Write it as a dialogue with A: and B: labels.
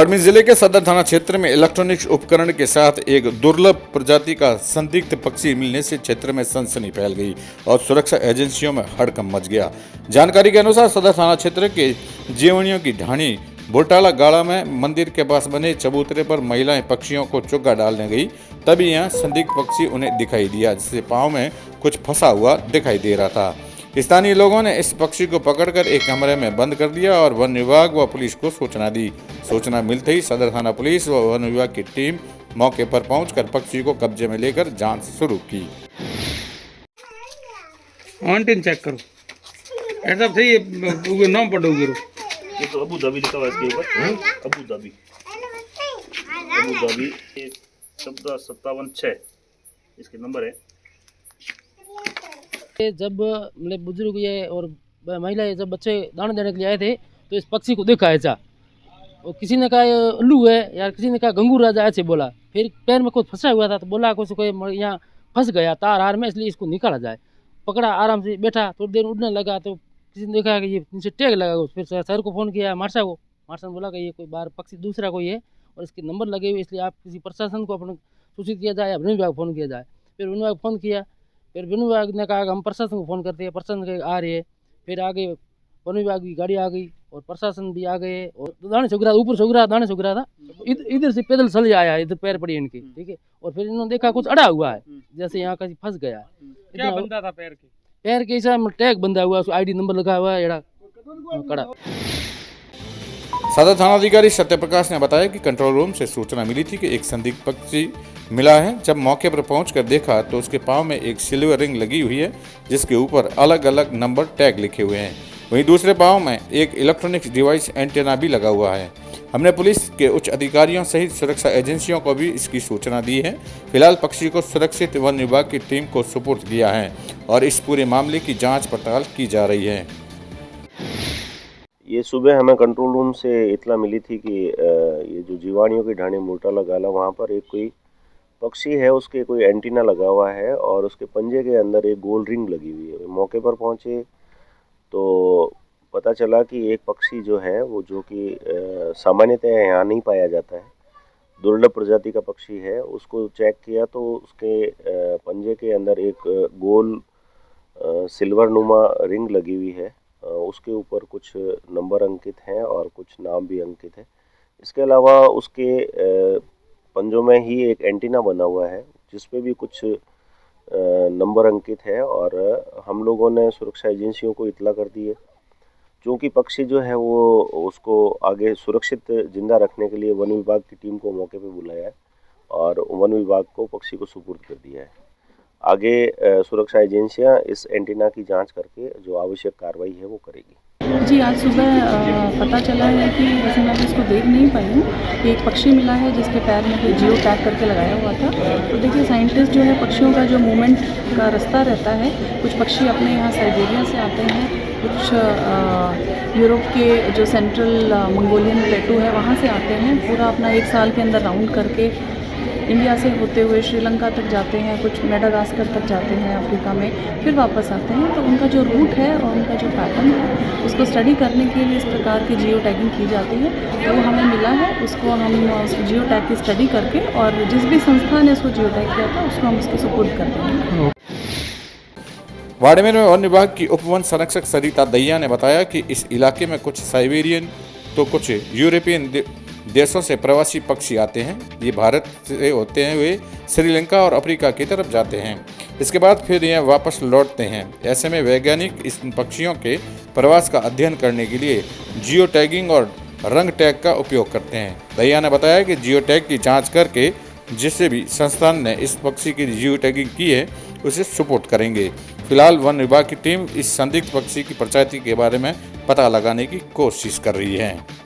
A: बाड़मेर जिले के सदर थाना क्षेत्र में इलेक्ट्रॉनिक्स उपकरण के साथ एक दुर्लभ प्रजाति का संदिग्ध पक्षी मिलने से क्षेत्र में सनसनी फैल गई और सुरक्षा एजेंसियों में हड़कंप मच गया। जानकारी के अनुसार सदर थाना क्षेत्र के जीवनियों की ढाणी भोटाला गाड़ा में मंदिर के पास बने चबूतरे पर महिलाएं पक्षियों को चुग्गा डालने गई, तभी यहाँ संदिग्ध पक्षी उन्हें दिखाई दिया, जिससे पाँव में कुछ फंसा हुआ दिखाई दे रहा था। स्थानीय लोगों ने इस पक्षी को पकड़कर एक कमरे में बंद कर दिया और वन विभाग व पुलिस को सूचना दी। सूचना मिलते ही सदर थाना पुलिस व वन विभाग की टीम मौके पर पहुंचकर पक्षी को कब्जे में लेकर जांच शुरू की।
B: ऑनलाइन चेक करो, ऐसा सही नाम पढ़ोगे।
C: ये तो अबू धाबी लिखा हुआ है इसके ऊपर, अबू धाबी 1457 इसके नंबर है।
D: जब मतलब बुजुर्ग ये और महिलाएं जब बच्चे दाना देने के लिए आए थे तो इस पक्षी को देखा ऐसा, और किसी ने कहा उल्लू है यार, किसी ने कहा गंगू राजा ऐसे बोला। फिर पैर में कुछ फंसा हुआ था तो बोला कुछ कोई यहाँ फंस गया तार हार में, इसलिए इसको निकाला जाए। पकड़ा, आराम से बैठा, थोड़ी देर उड़ने लगा तो किसी ने देखा कि ये नीचे टैग लगा। फिर सर को फ़ोन किया, मार्शा को। मार्शा ने बोला कि ये कोई बाहर पक्षी दूसरा कोई है और इसके नंबर लगे हुए, इसलिए आप किसी प्रशासन को अपने सूचित किया जाए या वन विभाग फ़ोन किया जाए। फिर वन विभाग फ़ोन किया, फिर वन विभाग ने कहा कि हम प्रशासन को फ़ोन करते हैं, प्रशासन आ रही है। फिर आगे वन विभाग की गाड़ी आ गई और प्रशासन भी आ गए और दाने सुख रहा था, ऊपर सुख रहा, दाने सुख रहा था। इधर से पैदल चल आया, इधर पैर पड़ी इनकी, ठीक है। और फिर इन्होंने देखा कुछ अड़ा हुआ है, जैसे यहाँ कहीं फंस गया है।
B: क्या बंदा था पैर
D: के ऐसा टैग बंधा हुआ, उसको ID नंबर लगा हुआ है, कड़ा।
A: सदर थानाधिकारी सत्यप्रकाश ने बताया कि कंट्रोल रूम से सूचना मिली थी कि एक संदिग्ध पक्षी मिला है। जब मौके पर पहुंचकर देखा तो उसके पांव में एक सिल्वर रिंग लगी हुई है, जिसके ऊपर अलग अलग नंबर टैग लिखे हुए हैं। वहीं दूसरे पांव में एक इलेक्ट्रॉनिक्स डिवाइस एंटेना भी लगा हुआ है। हमने पुलिस के उच्च अधिकारियों सहित सुरक्षा एजेंसियों को भी इसकी सूचना दी है। फिलहाल पक्षी को सुरक्षित वन विभाग की टीम को सुपुर्द किया है और इस पूरे मामले की जाँच पड़ताल की जा रही है।
C: ये सुबह हमें कंट्रोल रूम से इतला मिली थी कि ये जो जीवाणियों की ढाणी भोटाला गाला वहाँ पर एक कोई पक्षी है, उसके कोई एंटीना लगा हुआ है और उसके पंजे के अंदर एक गोल रिंग लगी हुई है। मौके पर पहुँचे तो पता चला कि एक पक्षी जो है वो जो कि सामान्यतः यहाँ नहीं पाया जाता है, दुर्लभ प्रजाति का पक्षी है। उसको चेक किया तो उसके पंजे के अंदर एक गोल सिल्वर नुमा रिंग लगी हुई है। उसके ऊपर कुछ नंबर अंकित हैं और कुछ नाम भी अंकित है। इसके अलावा उसके पंजों में ही एक एंटीना बना हुआ है जिस पे भी कुछ नंबर अंकित है और हम लोगों ने सुरक्षा एजेंसियों को इतला कर दी है। चूँकि पक्षी जो है वो उसको आगे सुरक्षित जिंदा रखने के लिए वन विभाग की टीम को मौके पे बुलाया है और वन विभाग को पक्षी को सुपुर्द कर दिया है। आगे सुरक्षा एजेंसियां इस एंटीना की जांच करके जो आवश्यक कार्रवाई है वो करेगी।
E: जी, आज सुबह पता चला है कि वैसे मैं इसको देख नहीं पाई हूँ कि एक पक्षी मिला है जिसके पैर में कोई जियो टैग करके लगाया हुआ था। तो देखिए, साइंटिस्ट जो है पक्षियों का जो मूवमेंट का रास्ता रहता है, कुछ पक्षी अपने यहाँ साइबेरिया से आते हैं, कुछ यूरोप के जो सेंट्रल मंगोलियन प्लेटू है वहाँ से आते हैं। पूरा अपना 1 साल के अंदर राउंड करके इंडिया से होते हुए श्रीलंका तक जाते हैं, कुछ मेडागास्कर तक जाते हैं अफ्रीका में, फिर वापस आते हैं। तो उनका जो रूट है और उनका जो पैटर्न है उसको स्टडी करने के लिए इस प्रकार की जियो टैगिंग की जाती है। तो वो हमें मिला है, उसको हम उस जियो टैग की स्टडी करके और जिस भी संस्था ने उसको जियो टैग किया था उसको हम उसके सुपुर्द कर देंगे।
A: बाड़मेर में वन विभाग की उप वन संरक्षक सरिता दहिया ने बताया कि इस इलाके में कुछ साइबेरियन तो कुछ यूरोपियन देशों से प्रवासी पक्षी आते हैं। ये भारत से होते हुए श्रीलंका और अफ्रीका की तरफ जाते हैं, इसके बाद फिर यह वापस लौटते हैं। ऐसे में वैज्ञानिक इस पक्षियों के प्रवास का अध्ययन करने के लिए जियो टैगिंग और रंग टैग का उपयोग करते हैं। दहिया ने बताया कि जियो टैग की जाँच करके जिससे भी संस्थान ने इस पक्षी की जियो टैगिंग की है उसे सुपुर्द करेंगे। फिलहाल वन विभाग की टीम इस संदिग्ध पक्षी की प्रजाति के बारे में पता लगाने की कोशिश कर रही है।